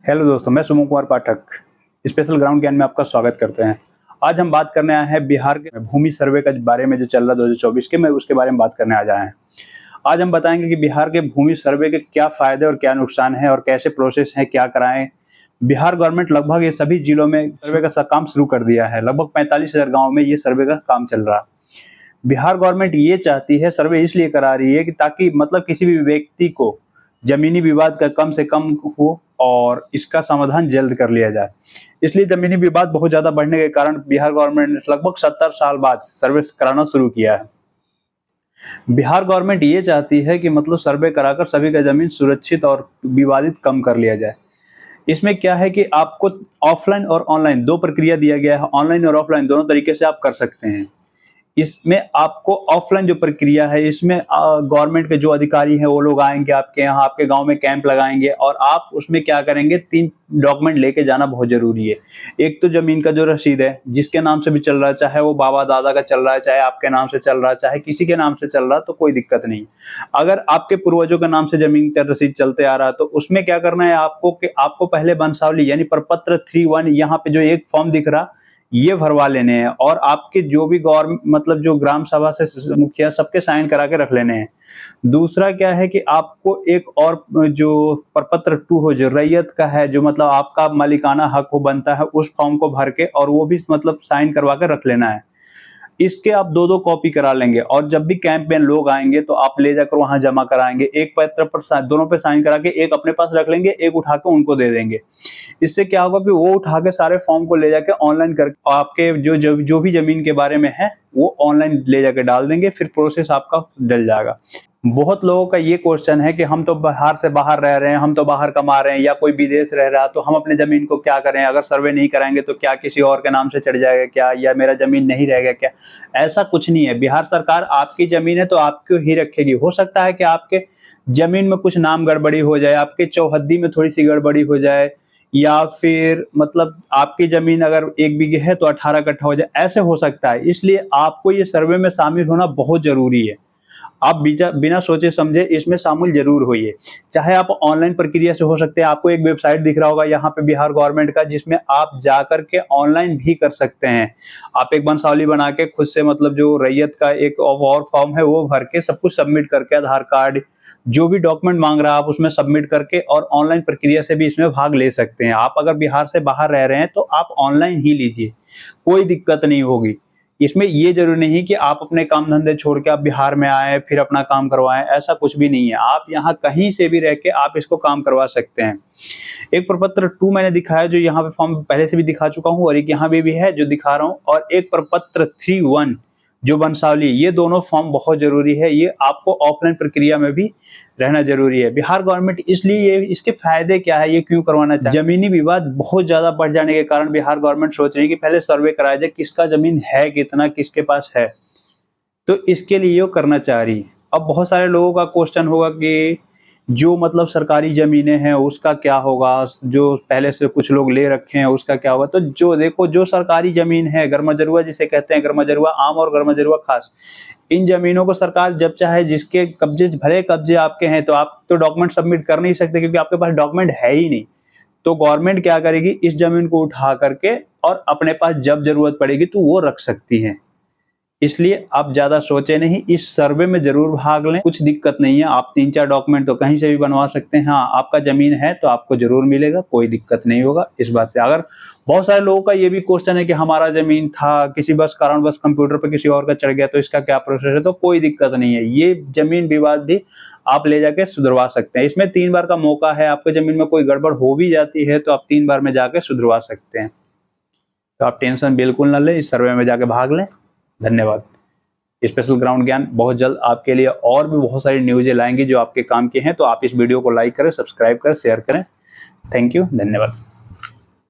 Hello दोस्तों, मैं Suman Kumar Pathak special ground ज्ञान में आपका स्वागत करते हैं। आज हम बात करने आए हैं बिहार के भूमि सर्वे के बारे में जो चल रहा है 2024 के, मैं उसके बारे में बात करने आ जाए हैं। आज हम बताएंगे कि बिहार के भूमि सर्वे के क्या फायदे और क्या नुकसान है और कैसे प्रोसेस है, क्या कराएं। बिहार गवर्नमेंट लगभग ये सभी जिलों में सर्वे का काम शुरू कर दिया है। लगभग 45,000 गाँव में ये सर्वे का काम चल रहा है। बिहार गवर्नमेंट ये चाहती है, सर्वे इसलिए करा रही है कि ताकि मतलब किसी भी व्यक्ति को जमीनी विवाद का कम से कम हो और इसका समाधान जल्द कर लिया जाए। इसलिए जमीनी विवाद बहुत ज्यादा बढ़ने के कारण बिहार गवर्नमेंट ने लगभग 70 साल बाद सर्वे कराना शुरू किया है। बिहार गवर्नमेंट ये चाहती है कि मतलब सर्वे कराकर सभी का जमीन सुरक्षित और विवादित कम कर लिया जाए। इसमें क्या है कि आपको ऑफलाइन और ऑनलाइन दो प्रक्रिया दिया गया है। ऑनलाइन और ऑफलाइन दोनों तरीके से आप कर सकते हैं। इसमें आपको ऑफलाइन जो प्रक्रिया है, इसमें गवर्नमेंट के जो अधिकारी हैं वो लोग आएंगे आपके यहाँ, आपके गांव में कैंप लगाएंगे और आप उसमें क्या करेंगे, 3 डॉक्यूमेंट लेके जाना बहुत जरूरी है। एक तो जमीन का जो रसीद है, जिसके नाम से भी चल रहा है, चाहे वो बाबा दादा का चल रहा है, चाहे आपके नाम से चल रहा है, चाहे किसी के नाम से चल रहा है, तो कोई दिक्कत नहीं। अगर आपके पूर्वजों के नाम से जमीन का रसीद चलते आ रहा है तो उसमें क्या करना है आपको कि आपको पहले वंशावली यानी प्रपत्र 3-1 यहाँ पे जो एक फॉर्म दिख रहा ये भरवा लेने हैं और आपके जो भी गवर्नमेंट मतलब जो ग्राम सभा से मुखिया सबके साइन करा के रख लेने हैं। दूसरा क्या है कि आपको एक और जो प्रपत्र 2 हो जो रैयत का है, जो मतलब आपका मालिकाना हक हो बनता है, उस फॉर्म को भर के और वो भी मतलब साइन करवा के रख लेना है। इसके आप 2-2 कॉपी करा लेंगे और जब भी कैंप में लोग आएंगे तो आप ले जाकर वहां जमा कराएंगे। एक पत्र पर दोनों पे साइन करा के एक अपने पास रख लेंगे, एक उठा के उनको दे देंगे। इससे क्या होगा कि वो उठा के सारे फॉर्म को ले जाके ऑनलाइन कर आपके जो भी जमीन के बारे में है वो ऑनलाइन ले जाके डाल देंगे, फिर प्रोसेस आपका डल जाएगा। बहुत लोगों का ये क्वेश्चन है कि हम तो बाहर से बाहर रह रहे हैं, हम तो बाहर कमा रहे हैं या कोई विदेश रह रहा है, तो हम अपने जमीन को क्या करें? अगर सर्वे नहीं कराएंगे तो क्या किसी और के नाम से चढ़ जाएगा क्या, या मेरा जमीन नहीं रहेगा क्या? ऐसा कुछ नहीं है। बिहार सरकार आपकी जमीन है तो आपको ही रखेगी। हो सकता है कि आपके जमीन में कुछ नाम गड़बड़ी हो जाए, आपके चौहद्दी में थोड़ी सी गड़बड़ी हो जाए, या फिर मतलब आपकी जमीन अगर 1 बीघे है तो 18 कट्ठा हो जाए, ऐसे हो सकता है। इसलिए आपको ये सर्वे में शामिल होना बहुत जरूरी है। आप बिना सोचे समझे इसमें शामिल जरूर होइए। चाहे आप ऑनलाइन प्रक्रिया से हो सकते हैं, आपको एक वेबसाइट दिख रहा होगा यहाँ पे बिहार गवर्नमेंट का, जिसमें आप जा करके ऑनलाइन भी कर सकते हैं। आप एक वंशावली बना के खुद से मतलब जो रैयत का एक और फॉर्म है वो भर के सब कुछ सबमिट करके, आधार कार्ड जो भी डॉक्यूमेंट मांग रहा है आप उसमें सबमिट करके और ऑनलाइन प्रक्रिया से भी इसमें भाग ले सकते हैं। आप अगर बिहार से बाहर रह रहे हैं तो आप ऑनलाइन ही लीजिए, कोई दिक्कत नहीं होगी। इसमें ये जरूरी नहीं कि आप अपने काम धंधे छोड़ के आप बिहार में आए फिर अपना काम करवाएं, ऐसा कुछ भी नहीं है। आप यहाँ कहीं से भी रह के आप इसको काम करवा सकते हैं। एक प्रपत्र 2 मैंने दिखाया जो यहाँ पे फॉर्म पहले से भी दिखा चुका हूँ, और एक यहाँ पे भी है जो दिखा रहा हूँ, और एक प्रपत्र 3-1 जो वंशावली, ये दोनों फॉर्म बहुत जरूरी है। ये आपको ऑफलाइन प्रक्रिया में भी रहना जरूरी है। बिहार गवर्नमेंट इसलिए ये इसके फायदे क्या है, ये क्यों करवाना चाहिए? जमीनी विवाद बहुत ज्यादा बढ़ जाने के कारण बिहार गवर्नमेंट सोच रही है कि पहले सर्वे कराया जाए, किसका जमीन है कितना, किसके पास है, तो इसके लिए ये करना चाह रही है। अब बहुत सारे लोगों का क्वेश्चन होगा कि जो मतलब सरकारी जमीनें हैं उसका क्या होगा, जो पहले से कुछ लोग ले रखे हैं उसका क्या होगा? तो जो देखो, जो सरकारी जमीन है, गरमा जिसे कहते हैं, गरमा आम और गरमा खास, इन जमीनों को सरकार जब चाहे जिसके कब्जे, भले कब्जे आपके हैं तो आप तो डॉक्यूमेंट सबमिट कर नहीं सकते क्योंकि आपके पास डॉक्यूमेंट है ही नहीं। तो गवर्नमेंट क्या करेगी, इस जमीन को उठा करके और अपने पास जब जरूरत पड़ेगी तो वो रख सकती है। इसलिए आप ज्यादा सोचे नहीं, इस सर्वे में जरूर भाग लें, कुछ दिक्कत नहीं है। आप 3-4 डॉक्यूमेंट तो कहीं से भी बनवा सकते हैं। हाँ, आपका जमीन है तो आपको जरूर मिलेगा, कोई दिक्कत नहीं होगा इस बात से। अगर बहुत सारे लोगों का ये भी क्वेश्चन है कि हमारा जमीन था, किसी कारणवश कंप्यूटर पे किसी और का चढ़ गया तो इसका क्या प्रोसेस है, तो कोई दिक्कत नहीं है। ये जमीन विवाद भी आप ले जाके सुधरवा सकते हैं। इसमें 3 बार का मौका है। आपके जमीन में कोई गड़बड़ हो भी जाती है तो आप 3 बार में जाके सुधरवा सकते हैं। तो आप टेंशन बिल्कुल न लें, इस सर्वे में जाके भाग लें। धन्यवाद। स्पेशल ग्राउंड ज्ञान बहुत जल्द आपके लिए और भी बहुत सारी न्यूज़ें लाएंगी जो आपके काम के हैं। तो आप इस वीडियो को लाइक करें, सब्सक्राइब करें, शेयर करें। थैंक यू, धन्यवाद।